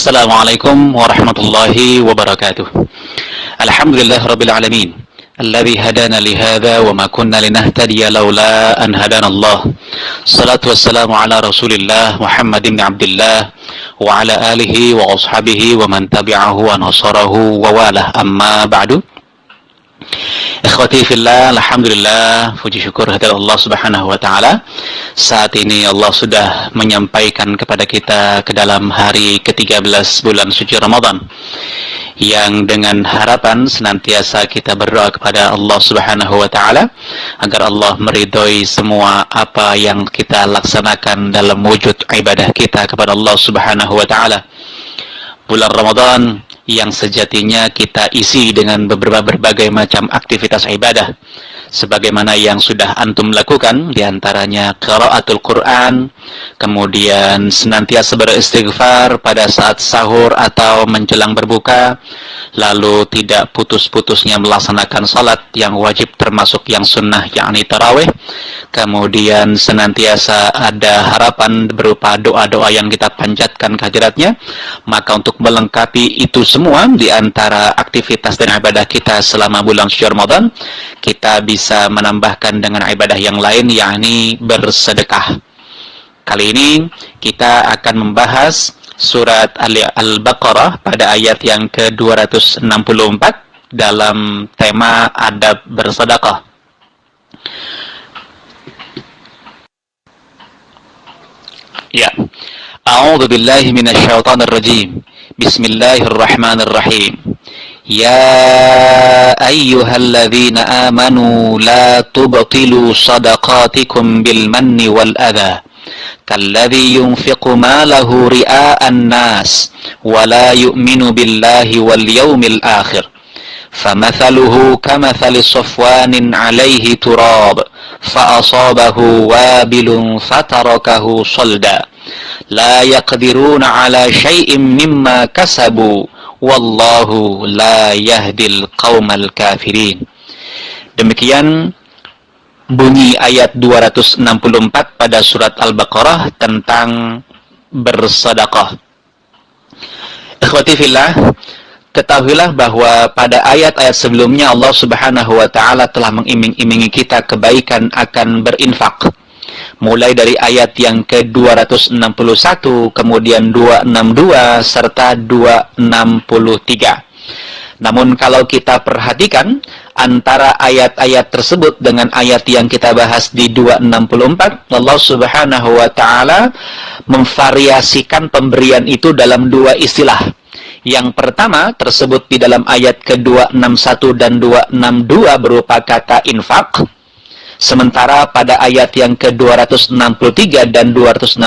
Assalamualaikum warahmatullahi wabarakatuh. Alhamdulillah rabbil alamin. Alladzi hadana li hadza wa ma kunna linahtadiya laula an hadana Allah. Salatu wassalamu ala Rasulillah Muhammad ibn Abdullah wa ala alihi wa ashabihi wa man tabi'ahu wa nasarahu wa walah. Amma ba'du. Ikhwati fillah, alhamdulillah, puji syukur hadirat Allah Subhanahu wa taala. Saat ini Allah sudah menyampaikan kepada kita ke dalam hari ke-13 bulan suci Ramadan, yang dengan harapan senantiasa kita berdoa kepada Allah Subhanahu wa taala agar Allah meridhoi semua apa yang kita laksanakan dalam wujud ibadah kita kepada Allah Subhanahu wa taala. Bulan Ramadan yang sejatinya kita isi dengan berbagai macam aktivitas ibadah, sebagaimana yang sudah antum lakukan, diantaranya qiraatul Quran, kemudian senantiasa beristighfar pada saat sahur atau menjelang berbuka, lalu tidak putus-putusnya melaksanakan salat yang wajib termasuk yang sunnah, yakni tarawih, kemudian senantiasa ada harapan berupa doa-doa yang kita panjatkan kehadiratnya. Maka untuk melengkapi itu semua di antara aktivitas dan ibadah kita selama bulan suci Ramadan, kita bisa menambahkan dengan ibadah yang lain, yakni bersedekah. Kali ini kita akan membahas surat Al-Baqarah pada ayat yang ke-264 dalam tema adab bersedekah. Ya. A'udzu billahi minasyaitonir rajim. Bismillahirrahmanirrahim. Ya ayyuhalladzina amanu la tubtilu shadaqatikum bil manni wal adha kalladzi yunfiqu malahu ria'an nas wa la yu'minu billahi wal yawmil akhir famathaluhu kamathali safwanin 'alayhi turab fa'asabahu wabilun fatarakahu salda la yaqdiruna 'ala syai'in mimma kasabu wallahu la yahdil qaumal kafirin. Demikian bunyi ayat 264 pada surat Al-Baqarah tentang bersedekah. Ikhwati fillah, ketahuilah bahwa pada ayat-ayat sebelumnya Allah Subhanahu wa taala telah mengiming-imingi kita kebaikan akan berinfak. Mulai dari ayat yang ke-261, kemudian 262 serta 263. Namun kalau kita perhatikan antara ayat-ayat tersebut dengan ayat yang kita bahas di 264, Allah Subhanahu wa taala memvariasikan pemberian itu dalam dua istilah. Yang pertama tersebut di dalam ayat ke-261 dan 262 berupa kata infak. Sementara pada ayat yang ke-263 dan 264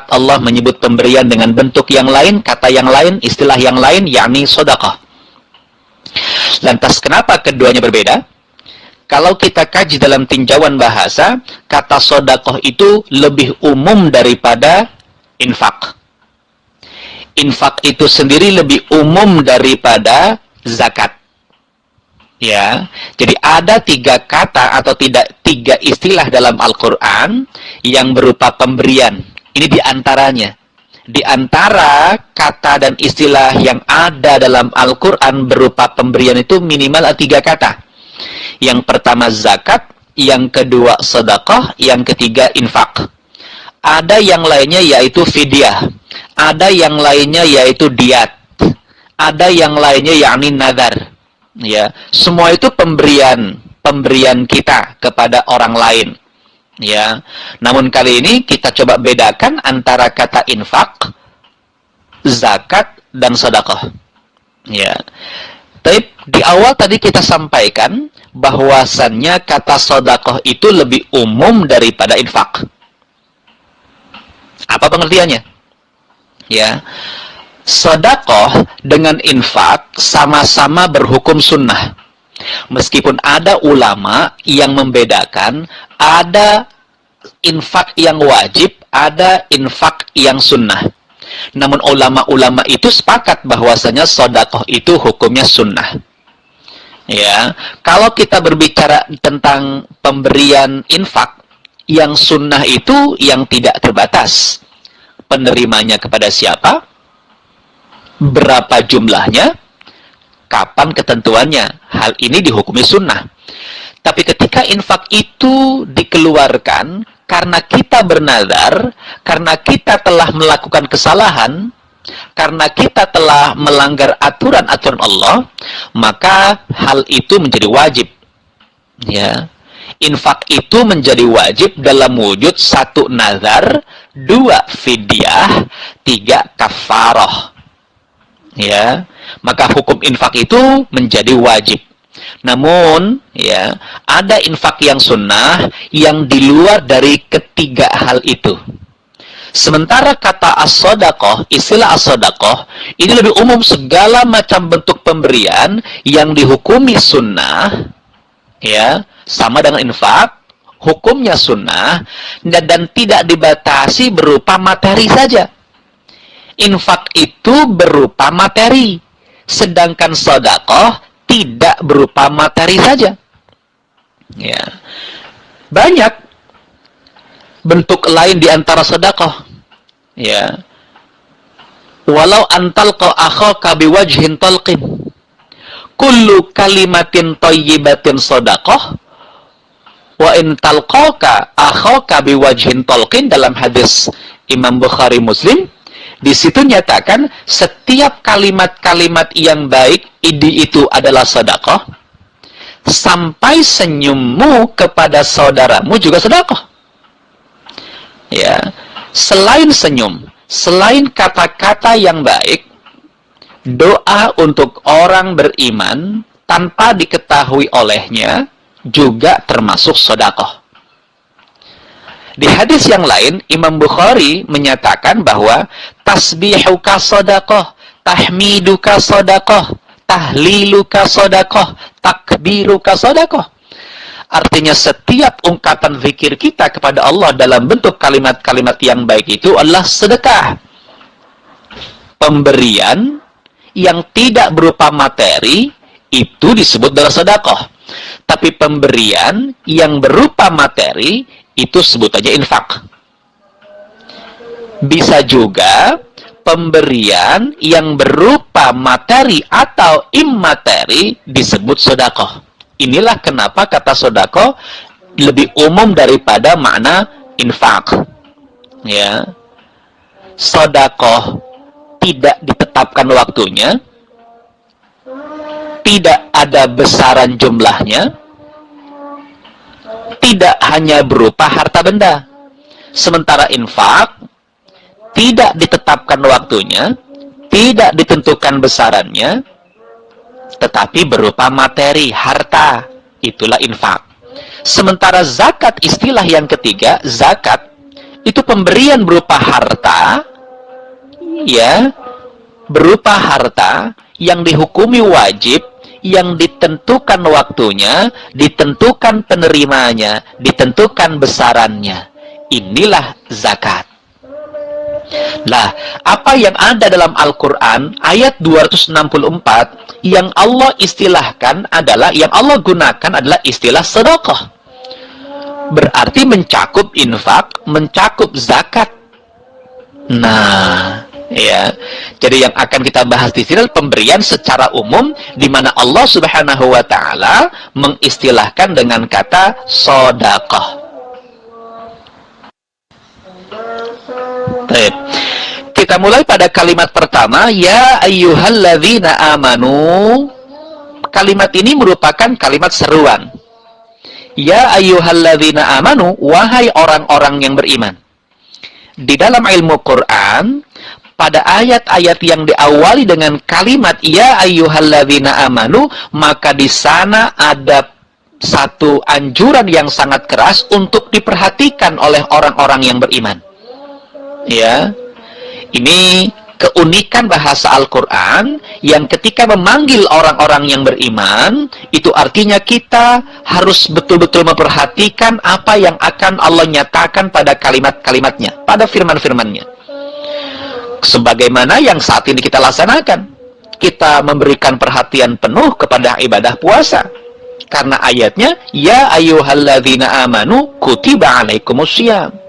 Allah menyebut pemberian dengan bentuk yang lain, kata yang lain, istilah yang lain, yakni sedekah. Lantas kenapa keduanya berbeda? Kalau kita kaji dalam tinjauan bahasa, kata sedekah itu lebih umum daripada infak. Infak itu sendiri lebih umum daripada zakat. Ya, jadi ada tiga kata atau tiga istilah dalam Al-Quran yang berupa pemberian. Ini diantaranya. Di antara kata dan istilah yang ada dalam Al-Quran berupa pemberian itu minimal tiga kata. Yang pertama zakat, yang kedua sedekah, yang ketiga infak. Ada yang lainnya yaitu fidyah. Ada yang lainnya yaitu diat. Ada yang lainnya yakni nadar. Ya, semua itu pemberian kita kepada orang lain. Ya, namun kali ini kita coba bedakan antara kata infak, zakat, dan sedekah. Ya, tapi di awal tadi kita sampaikan bahwasannya kata sedekah itu lebih umum daripada infak. Apa pengertiannya? Ya. Sedekah dengan infak sama-sama berhukum sunnah. Meskipun ada ulama yang membedakan, ada infak yang wajib, ada infak yang sunnah. Namun ulama-ulama itu sepakat bahwasanya sedekah itu hukumnya sunnah. Ya, kalau kita berbicara tentang pemberian infak, yang sunnah itu yang tidak terbatas. Penerimanya kepada siapa? Berapa jumlahnya? Kapan ketentuannya? Hal ini dihukumi sunnah. Tapi ketika infak itu dikeluarkan karena kita bernazar, karena kita telah melakukan kesalahan, karena kita telah melanggar aturan-aturan Allah, maka hal itu menjadi wajib. Ya. Infak itu menjadi wajib dalam wujud 1 nazar, 2 fidyah, 3 kafarah. Ya, maka hukum infak itu menjadi wajib. Namun, ya, ada infak yang sunnah yang di luar dari ketiga hal itu. Sementara kata as-shadaqah, istilah as-shadaqah, ini lebih umum segala macam bentuk pemberian yang dihukumi sunnah, ya, sama dengan infak, hukumnya sunnah, dan tidak dibatasi berupa materi saja. Infak itu berupa materi, sedangkan sedekah tidak berupa materi saja. Ya. Banyak bentuk lain di antara sedekah. Ya. Walau antalqa akhaka biwajhin talqin. Kullu kalimatin thayyibatin sedekah. Wa in talqaka akhaka biwajhin talqin, dalam hadis Imam Bukhari Muslim. Di situ nyatakan setiap kalimat-kalimat yang baik itu adalah sedekah. Sampai senyummu kepada saudaramu juga sedekah. Ya, selain senyum, selain kata-kata yang baik, doa untuk orang beriman tanpa diketahui olehnya juga termasuk sedekah. Di hadis yang lain, Imam Bukhari menyatakan bahwa tasbihuka sedekah, tahmiduka sedekah, tahliluka sedekah, takbiruka sedekah. Artinya setiap ungkapan zikir kita kepada Allah dalam bentuk kalimat-kalimat yang baik itu adalah sedekah. Pemberian yang tidak berupa materi itu disebut adalah sedekah. Tapi pemberian yang berupa materi itu sebut aja infak. Bisa juga pemberian yang berupa materi atau immateri disebut sedekah. Inilah kenapa kata sedekah lebih umum daripada makna infak. Ya. Sedekah tidak ditetapkan waktunya, tidak ada besaran jumlahnya, tidak hanya berupa harta benda. Sementara infak tidak ditetapkan waktunya, tidak ditentukan besarannya, tetapi berupa materi, harta. Itulah infak. Sementara zakat, istilah yang ketiga, zakat itu pemberian berupa harta, ya, berupa harta yang dihukumi wajib, yang ditentukan waktunya, ditentukan penerimanya, ditentukan besarannya. Inilah zakat. Nah, apa yang ada dalam Al-Quran, ayat 264, yang Allah istilahkan adalah, yang Allah gunakan adalah istilah sedekah. Berarti mencakup infak, mencakup zakat. Nah, ya. Jadi yang akan kita bahas di sini adalah pemberian secara umum, di mana Allah Subhanahu wa taala mengistilahkan dengan kata sedekah. Baik. Kita mulai pada kalimat pertama, ya ayyuhalladzina amanu. Kalimat ini merupakan kalimat seruan. Ya ayyuhalladzina amanu, wahai orang-orang yang beriman. Di dalam ilmu Quran, pada ayat-ayat yang diawali dengan kalimat ya ayyuhalladzina amanu, maka di sana ada satu anjuran yang sangat keras untuk diperhatikan oleh orang-orang yang beriman. Ya, ini keunikan bahasa Al-Quran yang ketika memanggil orang-orang yang beriman, itu artinya kita harus betul-betul memperhatikan apa yang akan Allah nyatakan pada kalimat-kalimatnya, pada firman-firmannya. Sebagaimana yang saat ini kita laksanakan, kita memberikan perhatian penuh kepada ibadah puasa. Karena ayatnya, ya ayyuhalladzina amanu kutiba alaikumussyam.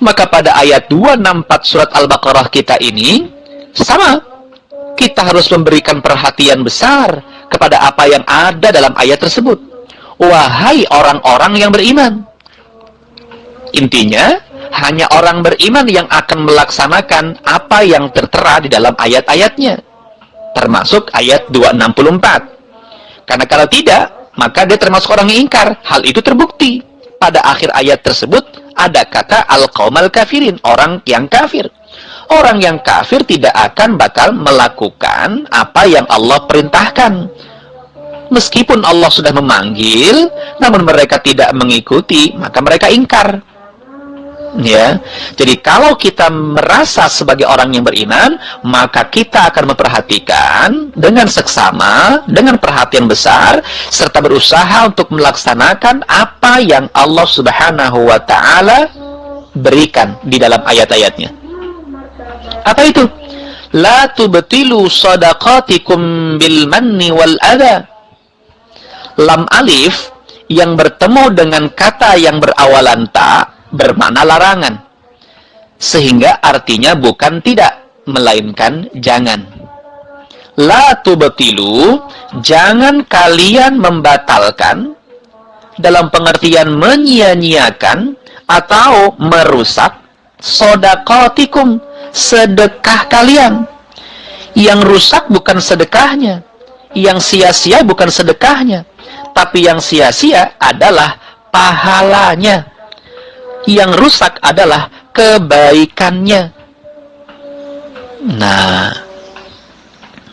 Maka pada ayat 264 surat Al-Baqarah kita ini, Sama, kita harus memberikan perhatian besar kepada apa yang ada dalam ayat tersebut. Wahai orang-orang yang beriman. Intinya, hanya orang beriman yang akan melaksanakan apa yang tertera di dalam ayat-ayatnya. Termasuk ayat 264. Karena kalau tidak, maka dia termasuk orang yang ingkar. Hal itu terbukti. Pada akhir ayat tersebut, ada kata al-qaumal kafirin, orang yang kafir. Orang yang kafir tidak akan bakal melakukan apa yang Allah perintahkan. Meskipun Allah sudah memanggil, namun mereka tidak mengikuti, maka mereka ingkar. Ya, jadi kalau kita merasa sebagai orang yang beriman, maka kita akan memperhatikan dengan seksama, dengan perhatian besar, serta berusaha untuk melaksanakan apa yang Allah Subhanahu wa Ta'ala berikan di dalam ayat-ayatnya. Apa itu? La tubtilu shadaqatikum bil manni wal adha. Lam alif yang bertemu dengan kata yang berawalan ta bermakna larangan, sehingga artinya bukan tidak, melainkan jangan. La tubtilu, jangan kalian membatalkan, dalam pengertian menyia-nyiakan atau merusak, shadaqatikum, sedekah kalian. Yang rusak bukan sedekahnya, yang sia-sia bukan sedekahnya, tapi yang sia-sia adalah pahalanya. Yang rusak adalah kebaikannya. Nah,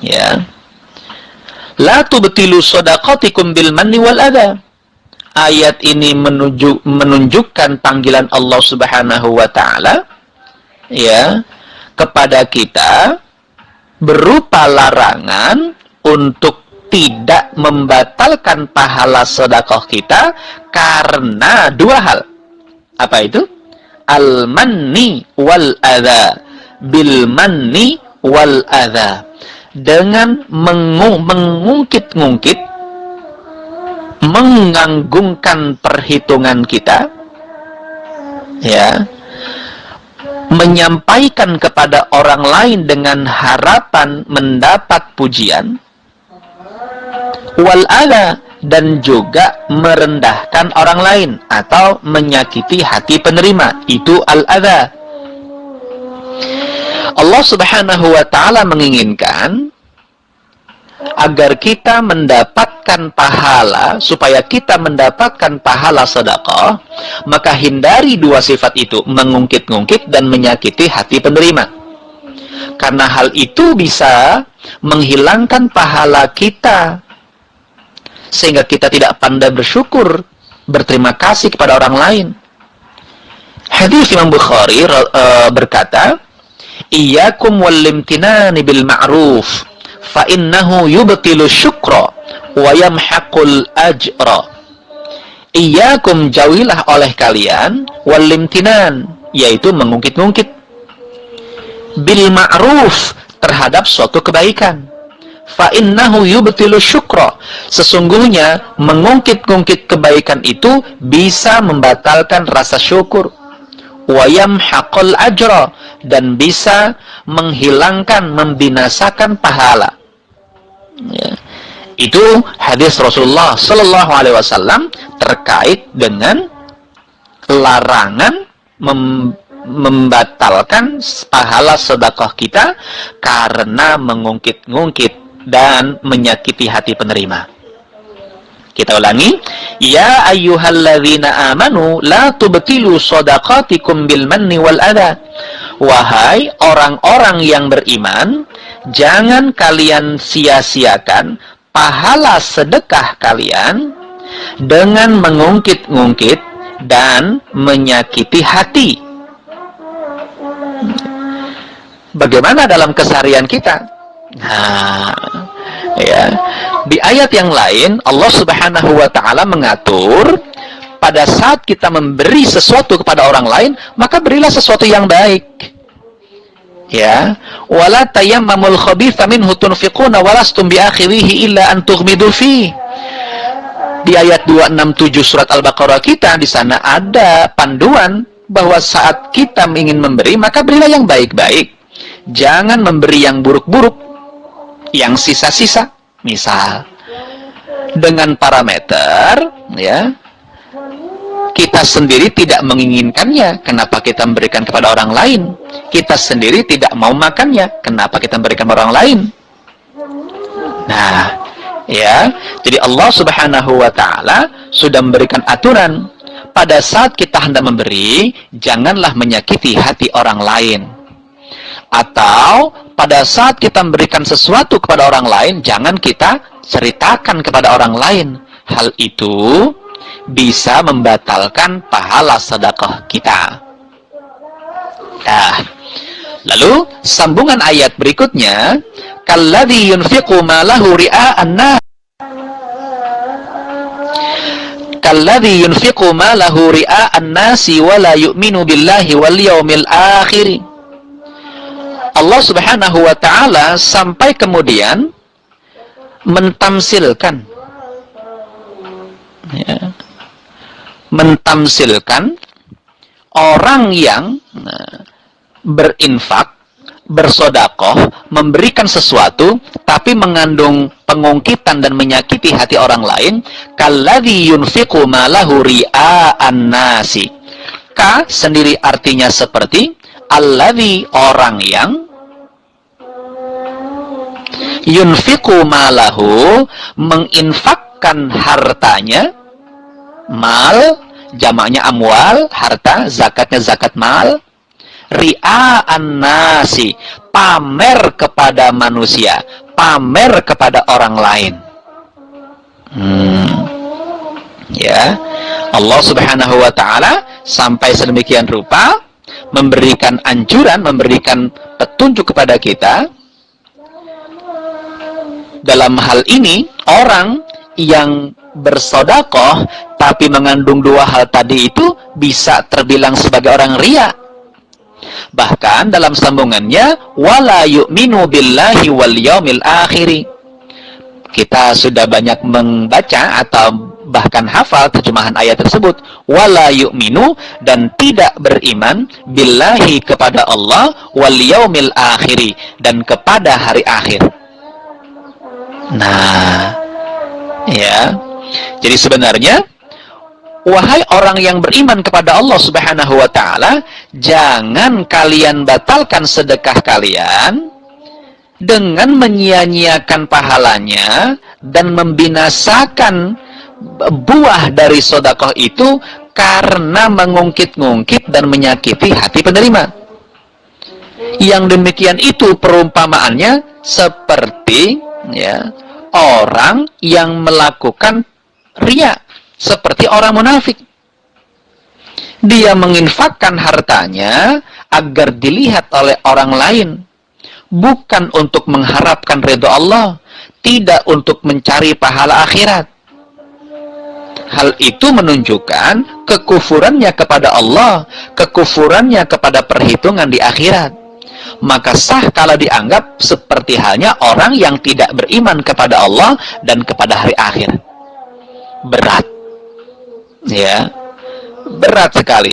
ya. La tubtilu shadaqatikum bil manni wal adha. Ayat ini menunjukkan panggilan Allah Subhanahu wa Ta'ala, ya, kepada kita berupa larangan untuk tidak membatalkan pahala sedekah kita karena dua hal. Apa itu? Al-manni wal adha. Bil manni wal adha. Dengan mengungkit-ungkit, menganggungkan perhitungan kita, ya, menyampaikan kepada orang lain dengan harapan mendapat pujian, wal adha, dan juga merendahkan orang lain atau menyakiti hati penerima, itu al-adha. Allah Subhanahu wa Ta'ala menginginkan agar kita mendapatkan pahala, supaya kita mendapatkan pahala sedekah, maka hindari dua sifat itu, mengungkit-ungkit dan menyakiti hati penerima. Karena hal itu bisa menghilangkan pahala kita, sehingga kita tidak pandai bersyukur, berterima kasih kepada orang lain. Hadis Imam Bukhari berkata, "Iyyakum wal limtinani bil ma'ruf, fa innahu yubtilu syukra wa yamhaqul ajra." Iyyakum, jauhilah oleh kalian, wal limtinan, yaitu mengungkit-ungkit, bil ma'ruf, terhadap suatu kebaikan. Fa innahu yubtilu syukra, sesungguhnya mengungkit-ungkit kebaikan itu bisa membatalkan rasa syukur. Wa yamhaqul ajra, dan bisa menghilangkan, membinasakan pahala. Ya. Itu hadis Rasulullah sallallahu alaihi wasallam terkait dengan larangan membatalkan pahala sedekah kita karena mengungkit-ungkit dan menyakiti hati penerima. Kita ulangi, ya ayyuhalladzina amanu la tubtilu shadaqatikum bil manni wal adha. Wahai orang-orang yang beriman, jangan kalian sia-siakan pahala sedekah kalian dengan mengungkit-ungkit dan menyakiti hati. Bagaimana dalam keseharian kita? Nah, ya, di ayat yang lain Allah Subhanahu wa Ta'ala mengatur pada saat kita memberi sesuatu kepada orang lain, maka berilah sesuatu yang baik. Ya, wala tayammamul khabitha minhu tunfiquna walastum biakhirihi illa an tughmidu fi. Di ayat 267 surat Al-Baqarah kita, di sana ada panduan bahwa saat kita ingin memberi, maka berilah yang baik-baik. Jangan memberi yang buruk-buruk, yang sisa-sisa. Misal, dengan parameter, ya, kita sendiri tidak menginginkannya, kenapa kita memberikan kepada orang lain? Kita sendiri tidak mau makannya, kenapa kita memberikan kepada orang lain? Nah, ya, jadi Allah Subhanahu wa Ta'ala sudah memberikan aturan. Pada saat kita hendak memberi, janganlah menyakiti hati orang lain. Atau pada saat kita memberikan sesuatu kepada orang lain, jangan kita ceritakan kepada orang lain. Hal itu bisa membatalkan pahala sedekah kita. Nah, lalu sambungan ayat berikutnya, kalladzi yunfiqu malahu ria'an nas, kalladzi yunfiqu malahu ria'an nasi wa la yu'minu billahi wal yawmil akhir. Allah Subhanahu wa Ta'ala sampai kemudian mentamsilkan, ya, mentamsilkan orang yang berinfak, bersodakoh, memberikan sesuatu, tapi mengandung pengungkitan dan menyakiti hati orang lain. Kalladzi yunfiqu malahu ria'an nasi. Ka sendiri artinya seperti alladzi, orang yang yunfiqu malahu, menginfakkan hartanya. Mal jamaknya amwal, harta, zakatnya zakat mal. Ria'an nasi, pamer kepada manusia, pamer kepada orang lain. Ya, Allah Subhanahu wa Ta'ala sampai sedemikian rupa memberikan anjuran, memberikan petunjuk kepada kita. Dalam hal ini, orang yang bersodakoh tapi mengandung dua hal tadi itu bisa terbilang sebagai orang riya. Bahkan dalam sambungannya, wala yu'minu billahi wal yaumil akhir. Kita sudah banyak membaca atau bahkan hafal terjemahan ayat tersebut, wala yu'minu, dan tidak beriman, billahi, kepada Allah, wal yaumil akhir, dan kepada hari akhir. Nah, ya, jadi sebenarnya, wahai orang yang beriman kepada Allah Subhanahu wa Ta'ala, jangan kalian batalkan sedekah kalian dengan menyia-nyiakan pahalanya dan membinasakan buah dari sedekah itu karena mengungkit-ungkit dan menyakiti hati penerima. Yang demikian itu perumpamaannya seperti, ya, orang yang melakukan riya, seperti orang munafik. Dia menginfakkan hartanya agar dilihat oleh orang lain, bukan untuk mengharapkan ridho Allah, tidak untuk mencari pahala akhirat. Hal itu menunjukkan kekufurannya kepada Allah, kekufurannya kepada perhitungan di akhirat. Maka sah kalau dianggap seperti halnya orang yang tidak beriman kepada Allah dan kepada hari akhir. Berat, ya, berat sekali.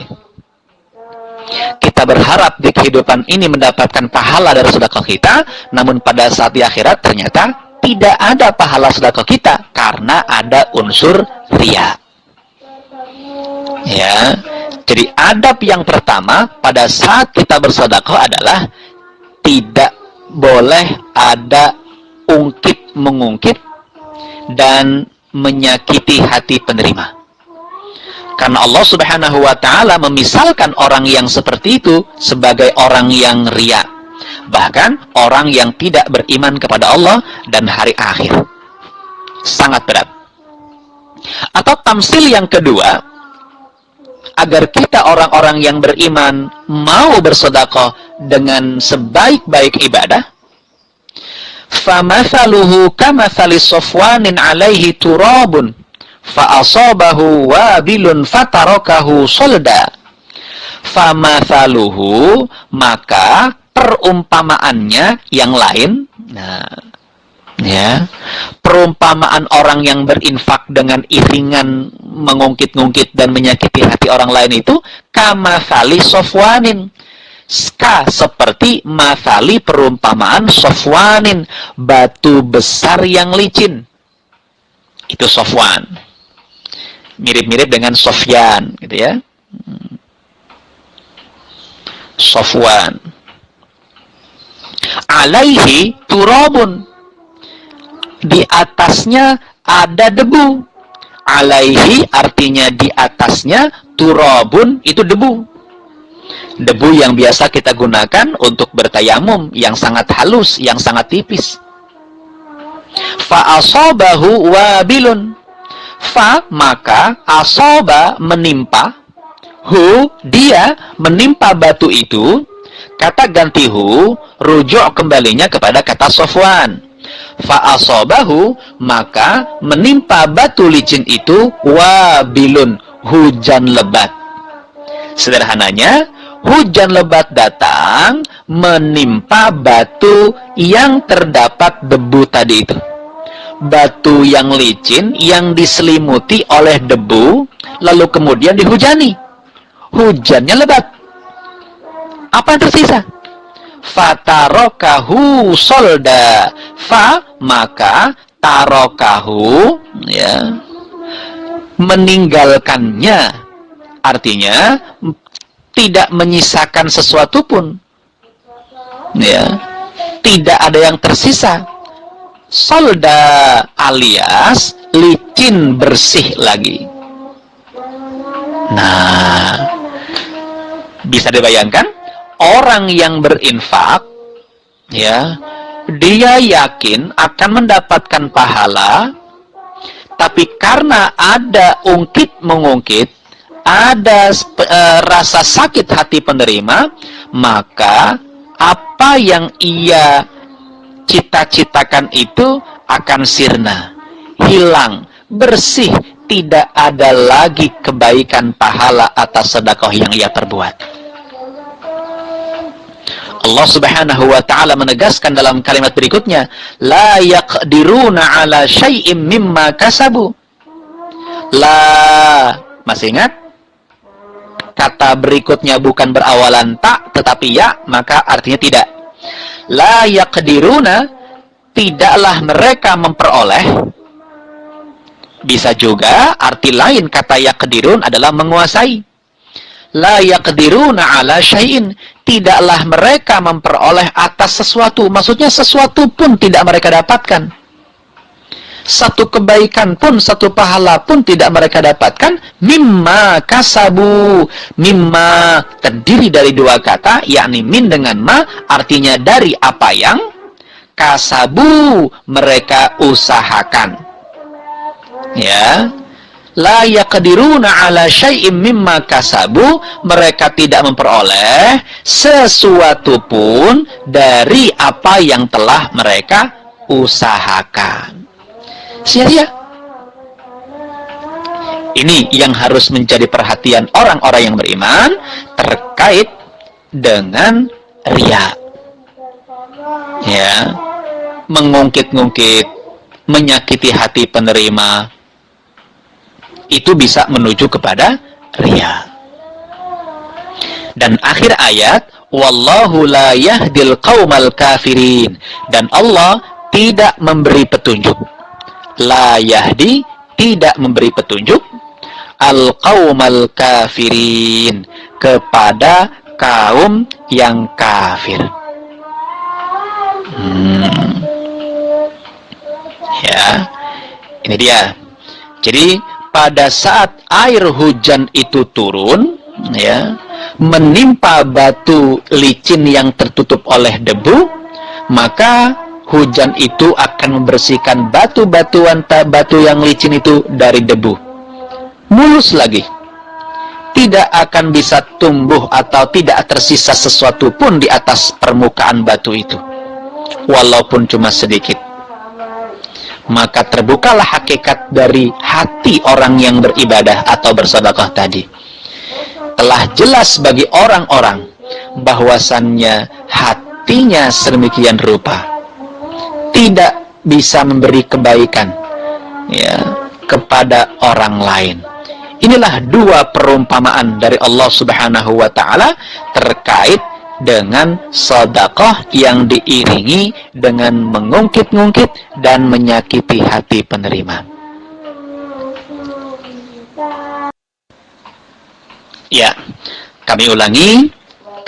Kita berharap di kehidupan ini mendapatkan pahala dari sedekah kita, namun pada saat di akhirat ternyata tidak ada pahala sedekah kita karena ada unsur riya. Ya, jadi adab yang pertama pada saat kita bersedekah adalah tidak boleh ada ungkit-mengungkit dan menyakiti hati penerima. Karena Allah Subhanahu wa Ta'ala memisalkan orang yang seperti itu sebagai orang yang riya. Bahkan orang yang tidak beriman kepada Allah dan hari akhir. Sangat berat. Atau tamsil yang kedua, agar kita orang-orang yang beriman mau bersedekah dengan sebaik-baik ibadah. فَمَثَلُهُ كَمَثَلِ صَفْوَانٍ عَلَيْهِ تُرَابٌ فَأَصَابَهُ وَابِلٌ فَتَرَكَهُ صَلْدًا. فَمَثَلُهُ, maka perumpamaannya yang lain. Nah, ya, perumpamaan orang yang berinfak dengan iringan mengungkit-ungkit dan menyakiti hati orang lain itu kamathali sofwanin, seperti mathali perumpamaan Sofwanin, batu besar yang licin. Itu Sofwan. Mirip-mirip dengan Sofyan, gitu ya. Sofwan. Alaihi turabun. Di atasnya ada debu. Alaihi artinya di atasnya, turabun itu debu. Debu yang biasa kita gunakan untuk bertayamum, yang sangat halus, yang sangat tipis. Fa asabahu wabilun. Fa maka asoba menimpa, hu dia menimpa batu itu. Kata ganti hu rujuk kembalinya kepada kata Sofwan. Fa asobahu maka menimpa batu licin itu wabilun, hujan lebat. Sederhananya, hujan lebat datang menimpa batu yang terdapat debu tadi itu. Batu yang licin yang diselimuti oleh debu, lalu kemudian dihujani. Hujannya lebat. Apa yang tersisa? Fatarokahu solda. Fa maka tarokahu, ya, meninggalkannya. Artinya tidak menyisakan sesuatu pun, ya, tidak ada yang tersisa. Solda alias licin bersih lagi. Nah, bisa dibayangkan orang yang berinfak, ya, dia yakin akan mendapatkan pahala, tapi karena ada ungkit-mengungkit, ada rasa sakit hati penerima, maka apa yang ia cita-citakan itu akan sirna, hilang, bersih, tidak ada lagi kebaikan pahala atas sedekah yang ia perbuat. Allah Subhanahu wa ta'ala menegaskan dalam kalimat berikutnya, la yaqdiruna ala syai'im mimma kasabu. La, masih ingat? Kata berikutnya bukan berawalan tak tetapi ya, maka artinya tidak. La yaqdiruna, tidaklah mereka memperoleh. Bisa juga arti lain kata yaqdirun adalah menguasai. La yaqdiruna ala syai'in, tidaklah mereka memperoleh atas sesuatu. Maksudnya sesuatu pun tidak mereka dapatkan. Satu kebaikan pun, satu pahala pun tidak mereka dapatkan. Mimma kasabu. Mimma terdiri dari dua kata, yakni min dengan ma, artinya dari apa yang kasabu mereka usahakan. Ya, la yaqdiruna ala syai'im mimma kasabu, mereka tidak memperoleh sesuatu pun dari apa yang telah mereka usahakan. Sia-sia. Ini yang harus menjadi perhatian orang-orang yang beriman terkait dengan riya. Ya, mengungkit-ungkit, menyakiti hati penerima, itu bisa menuju kepada riya. Dan akhir ayat, wallahu la yahdil qaumal kafirin, dan Allah tidak memberi petunjuk. La yahdi, tidak memberi petunjuk, al qaumal kafirin, kepada kaum yang kafir. Ya, ini dia. Jadi pada saat air hujan itu turun, ya, menimpa batu licin yang tertutup oleh debu, maka hujan itu akan membersihkan batu-batuan batu yang licin itu dari debu. Mulus lagi. Tidak akan bisa tumbuh atau tidak tersisa sesuatu pun di atas permukaan batu itu, walaupun cuma sedikit. Maka terbukalah hakikat dari hati orang yang beribadah atau bersedekah tadi. Telah jelas bagi orang-orang bahwasannya hatinya sedemikian rupa, tidak bisa memberi kebaikan, ya, kepada orang lain. Inilah dua perumpamaan dari Allah Subhanahu wa ta'ala terkait dengan sedekah yang diiringi dengan mengungkit-ungkit dan menyakiti hati penerima. Ya, kami ulangi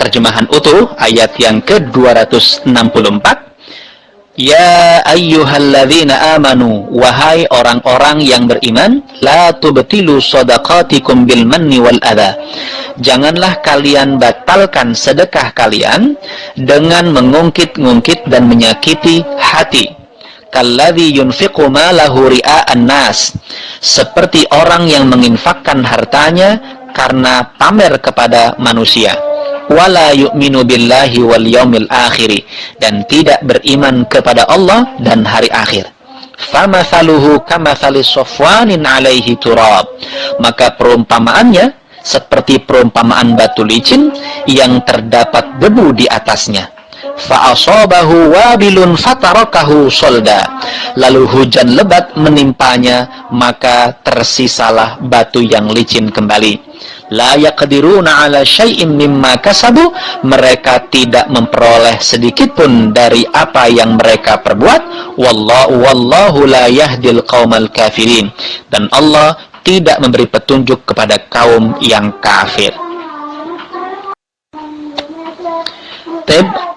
terjemahan utuh ayat yang ke-264. Ya ayyuhalladzina amanu, wahai orang-orang yang beriman, la tubtilu shadaqatikum bil manni wal adha. Janganlah kalian batalkan sedekah kalian dengan mengungkit-ungkit dan menyakiti hati. Kalladzi yunfiqu malahu ria'an nas, seperti orang yang menginfakkan hartanya karena pamer kepada manusia. Wala yu'minu billahi wal yaumil akhir, dan tidak beriman kepada Allah dan hari akhir. Famathaluhu kamathali safwanin alaihi turab, maka perumpamaannya seperti perumpamaan batu licin yang terdapat debu di atasnya. Fa'asabahu wabilun fatarakahu solda, lalu hujan lebat menimpanya, maka tersisalah batu yang licin kembali. La yaqdiruna ala syai'in mimma kasabu, mereka tidak memperoleh sedikit pun dari apa yang mereka perbuat. Wallahu la yahdil qaumal kafirin, dan Allah tidak memberi petunjuk kepada kaum yang kafir.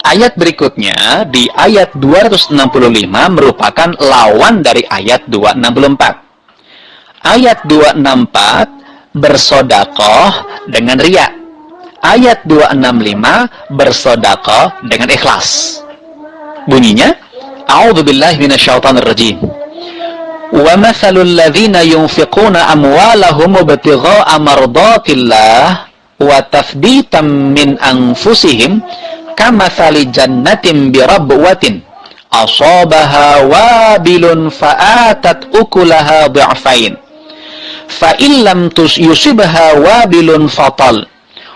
Ayat berikutnya di ayat 265 merupakan lawan dari ayat 264. Ayat 264 bersedekah dengan riya. Ayat 265 bersedekah dengan ikhlas. Bunyinya, A'udzubillahi minasyaitonir rajim. Wa mathalul ladzina yunfiquna amwalahum ibtigha'a mardatillah wa tathbitan min anfusihim kamathali jannatin birabwatin asabaha wabilun fa'atat ukulaha dhi'fain fa illam yusibha wabilun fatal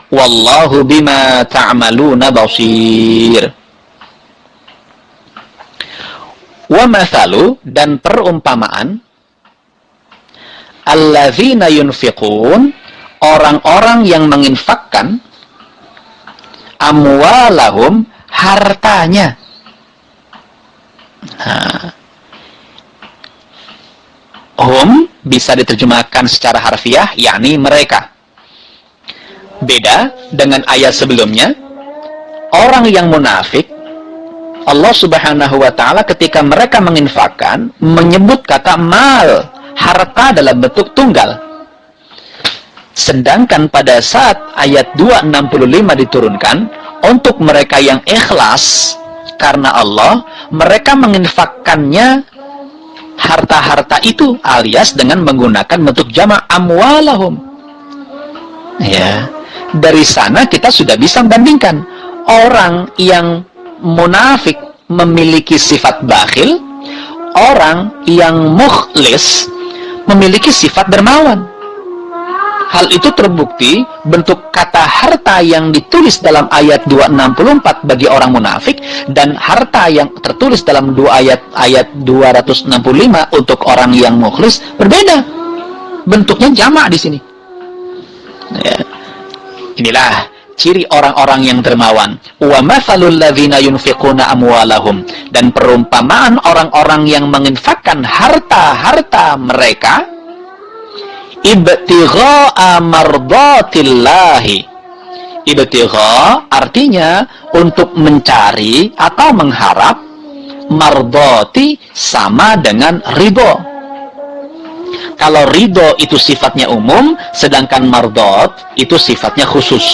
wallahu bima ta'maluna basir. Wa mathalu, dan perumpamaan, alladzina yunfiqun, orang-orang yang menginfakkan, amwalahum, hartanya. Hum bisa diterjemahkan secara harfiah, yakni mereka. Beda dengan ayat sebelumnya, orang yang munafik, Allah Subhanahu wa ta'ala ketika mereka menginfakkan menyebut kata mal, harta dalam bentuk tunggal. Sedangkan pada saat ayat 265 diturunkan, untuk mereka yang ikhlas karena Allah, mereka menginfakkannya harta-harta itu alias dengan menggunakan bentuk jamak amwalahum. Ya, dari sana kita sudah bisa membandingkan orang yang munafik memiliki sifat bakhil, orang yang mukhlis memiliki sifat dermawan. Hal itu terbukti bentuk kata harta yang ditulis dalam ayat 264 bagi orang munafik dan harta yang tertulis dalam ayat 265 untuk orang yang mukhlis berbeda. Bentuknya jamak di sini. Ya. Inilah ciri orang-orang yang dermawan. Wa mathalul ladzina yunfiquna amwalahum, dan perumpamaan orang-orang yang menginfakkan harta-harta mereka ibtigha'a mardatillahi. Ibtigha artinya untuk mencari atau mengharap, mardati sama dengan ridho. Kalau ridho itu sifatnya umum, sedangkan mardat itu sifatnya khusus.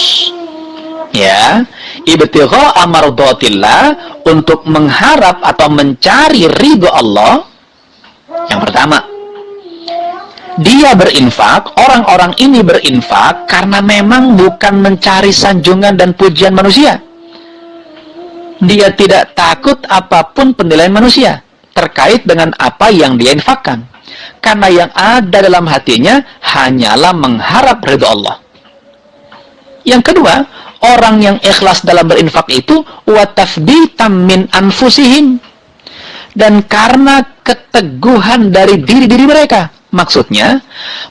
Ya, ibtigha'a mardatillah, untuk mengharap atau mencari ridho Allah. Yang pertama, dia berinfak, orang-orang ini berinfak karena memang bukan mencari sanjungan dan pujian manusia. Dia tidak takut apapun penilaian manusia terkait dengan apa yang dia infakkan, karena yang ada dalam hatinya hanyalah mengharap ridho Allah. Yang kedua, orang yang ikhlas dalam berinfak itu wa tathbitan min anfusihim, dan karena keteguhan dari diri-diri mereka, Maksudnya,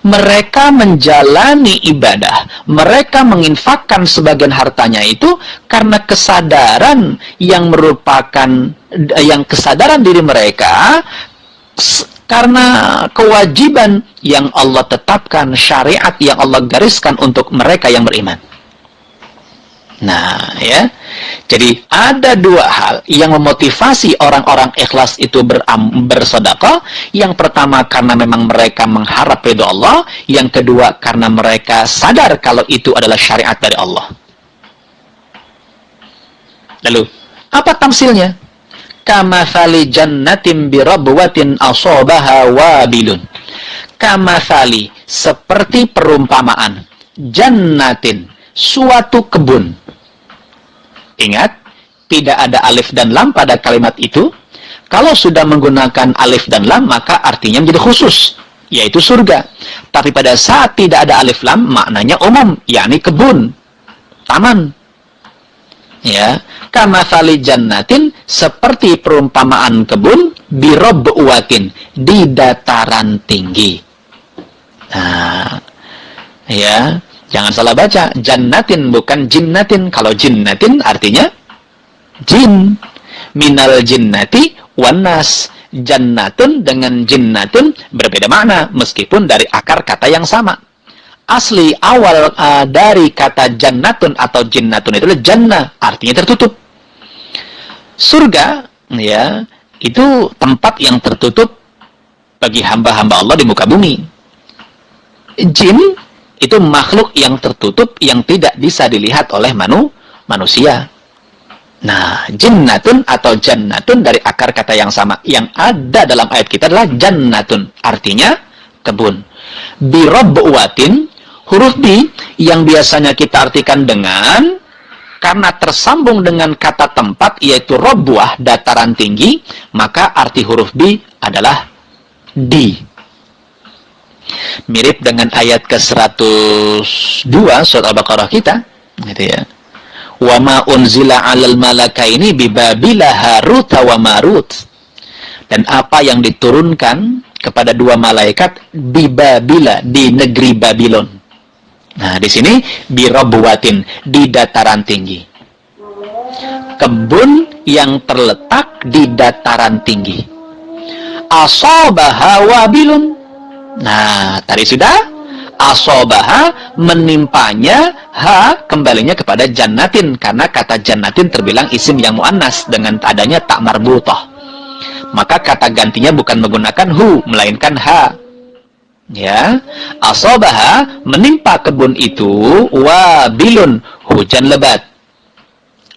mereka menjalani ibadah, mereka menginfakkan sebagian hartanya itu karena kesadaran yang merupakan, yang kesadaran diri mereka, karena kewajiban yang Allah tetapkan, syariat yang Allah gariskan untuk mereka yang beriman. Nah, ya. Jadi ada dua hal yang memotivasi orang-orang ikhlas itu bersedekah. Yang pertama karena memang mereka mengharap ridha Allah, yang kedua karena mereka sadar kalau itu adalah syariat dari Allah. Lalu, apa tamsilnya? Kamathali jannatin birabwatin asabaha wabilun. Kamathali, seperti perumpamaan jannatin, suatu kebun. Ingat, tidak ada alif dan lam pada kalimat itu. Kalau sudah menggunakan alif dan lam, maka artinya menjadi khusus, yaitu surga. Tapi pada saat tidak ada alif lam, maknanya umum, yakni kebun, taman. Ya, kamathali jannatin, seperti perumpamaan kebun, birabwatin, di dataran tinggi. Nah, ya, jangan salah baca, jannatin bukan jinnatin. Kalau jinnatin artinya jin. Minal jinnati wannas. Jannatun dengan jinnatun berbeda makna, meskipun dari akar kata yang sama. Asli awal dari kata jannatun atau jinnatun itu adalah jannah, artinya tertutup. Surga, ya, itu tempat yang tertutup bagi hamba-hamba Allah di muka bumi. Jin itu makhluk yang tertutup yang tidak bisa dilihat oleh manusia. Nah, jinnatun atau jannatun dari akar kata yang sama. Yang ada dalam ayat kita adalah jannatun, artinya kebun. Birabwatin, huruf bi yang biasanya kita artikan dengan, karena tersambung dengan kata tempat yaitu rabwah, dataran tinggi, maka arti huruf bi adalah di. Mirip dengan ayat ke-102 surat Al-Baqarah kita, gitu ya. Wa ma unzila 'alal malakaini bi Babila Harut wa Marut. Dan apa yang diturunkan kepada dua malaikat di Babila, di negeri Babylon. Nah, di sini bi rabwatin, di dataran tinggi. Kebun yang terletak di dataran tinggi. Asabaha wabilun. Nah, tadi sudah asobaha, menimpanya, ha kembalinya kepada jannatin, karena kata jannatin terbilang isim yang muannas dengan adanya tak marbutah. Maka kata gantinya bukan menggunakan hu, melainkan ha. Ya, asobaha, menimpa kebun itu, wabilun, hujan lebat.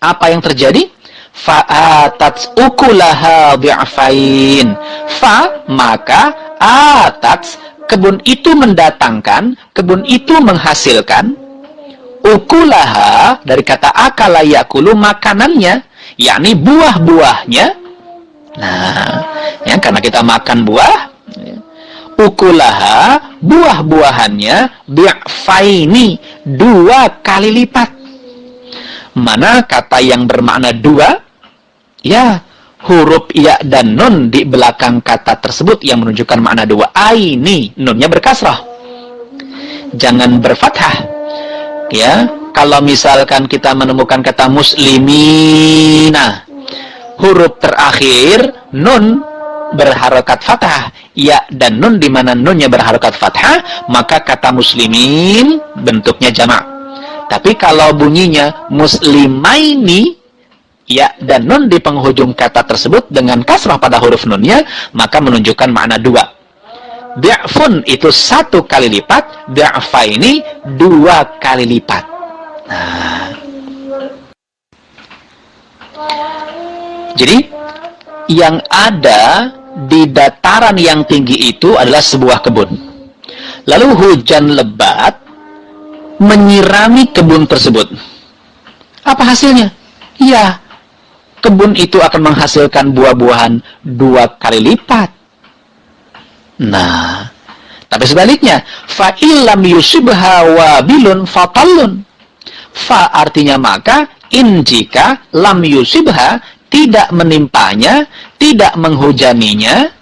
Apa yang terjadi? Fa'atat ukulaha bi'afain. Fa, maka atat, kebun itu mendatangkan, kebun itu menghasilkan, ukulaha dari kata akala yakulu, makanannya, yakni buah-buahnya. Nah, ya, karena kita makan buah, ukulaha, buah-buahannya, bi'faini, 2 kali lipat. Mana kata yang bermakna 2? Ya, huruf ya dan nun di belakang kata tersebut yang menunjukkan makna 2. Aini, nunnya berkasrah, jangan berfathah. Ya, kalau misalkan kita menemukan kata muslimina, huruf terakhir nun berharokat fathah, ya dan nun di mana nunnya berharokat fathah, maka kata muslimin bentuknya jamak. Tapi kalau bunyinya muslimaini, ya dan nun di penghujung kata tersebut dengan kasrah pada huruf nunnya, maka menunjukkan makna 2. Bi'fun itu 1 kali lipat, bi'faini 2 kali lipat. Nah, jadi yang ada di dataran yang tinggi itu adalah sebuah kebun. Lalu hujan lebat menyirami kebun tersebut. Apa hasilnya? Ya, kebun itu akan menghasilkan buah-buahan 2 kali lipat. Nah, tapi sebaliknya, fa illam yusibha wabilun fatallun. Fa artinya maka, in jika, lam yusibha tidak menimpanya, tidak menghujaninya,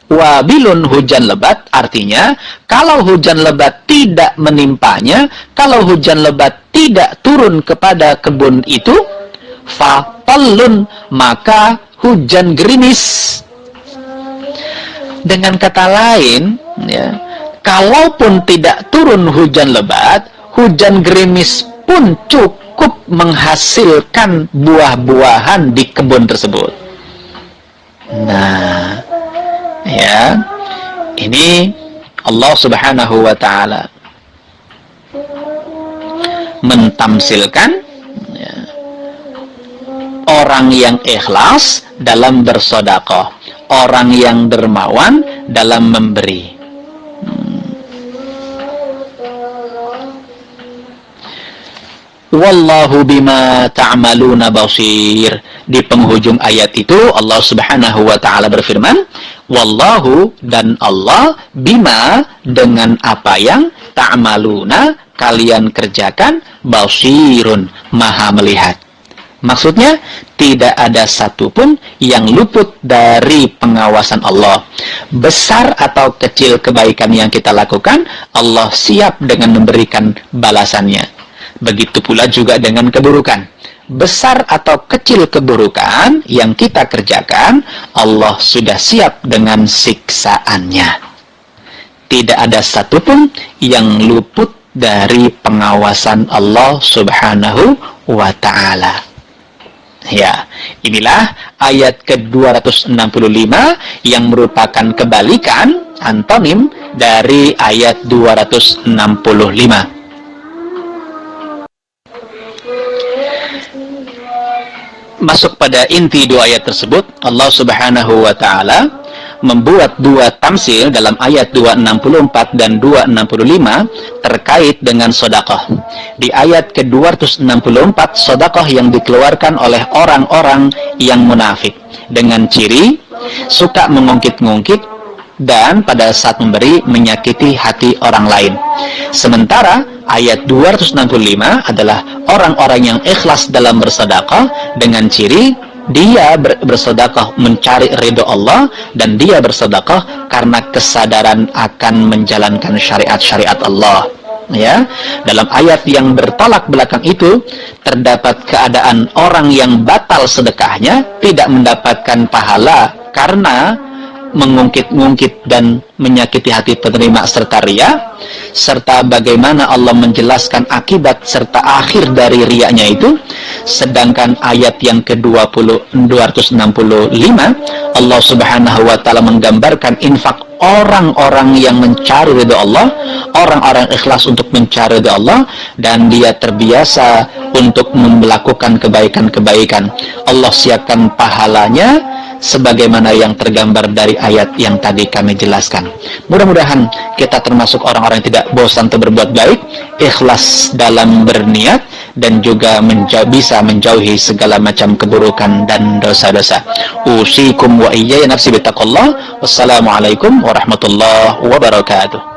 wabilun, hujan lebat, artinya kalau hujan lebat tidak menimpanya, kalau hujan lebat tidak turun kepada kebun itu, fatallun, maka hujan gerimis. Dengan kata lain, ya, kalaupun tidak turun hujan lebat, hujan gerimis pun cukup menghasilkan buah-buahan di kebun tersebut. Nah, ya, ini Allah Subhanahu wa ta'ala mentamsilkan, ya, orang yang ikhlas dalam bersedekah, orang yang dermawan dalam memberi. Wallahu bima ta'maluna basir. Di penghujung ayat itu Allah Subhanahu wa ta'ala berfirman, wallahu, dan Allah, bima, dengan apa yang ta'maluna, kalian kerjakan, basirun, maha melihat. Maksudnya, tidak ada satupun yang luput dari pengawasan Allah. Besar atau kecil kebaikan yang kita lakukan, Allah siap dengan memberikan balasannya. Begitu pula juga dengan keburukan. Besar atau kecil keburukan yang kita kerjakan, Allah sudah siap dengan siksaannya. Tidak ada satupun yang luput dari pengawasan Allah Subhanahu wa ta'ala. Ya, inilah ayat ke-265 yang merupakan kebalikan, antonim dari ayat 265. Masuk pada inti dua ayat tersebut, Allah Subhanahu wa ta'ala membuat dua tamsil dalam ayat 264 dan 265 terkait dengan sedekah. Di ayat ke-264, sedekah yang dikeluarkan oleh orang-orang yang munafik dengan ciri suka mengungkit-ungkit dan pada saat memberi menyakiti hati orang lain. Sementara ayat 265 adalah orang-orang yang ikhlas dalam bersedekah dengan ciri dia bersedekah mencari ridho Allah, dan dia bersedekah karena kesadaran akan menjalankan syariat-syariat Allah. Ya, dalam ayat yang bertolak belakang itu terdapat keadaan orang yang batal sedekahnya tidak mendapatkan pahala karena mengungkit-ungkit dan menyakiti hati penerima serta riya, serta bagaimana Allah menjelaskan akibat serta akhir dari riyanya itu. Sedangkan ayat yang ke-265 Allah Subhanahu wa ta'ala menggambarkan infak orang-orang yang mencari ridho Allah, orang-orang ikhlas untuk mencari ridho Allah, dan dia terbiasa untuk melakukan kebaikan-kebaikan. Allah siapkan pahalanya sebagaimana yang tergambar dari ayat yang tadi kami jelaskan. Mudah-mudahan kita termasuk orang-orang yang tidak bosan untuk berbuat baik, ikhlas dalam berniat, dan juga bisa menjauhi segala macam keburukan dan dosa-dosa. Usikum wa iyaya nafsi bittaqullah. Wassalamualaikum warahmatullahi wabarakatuh.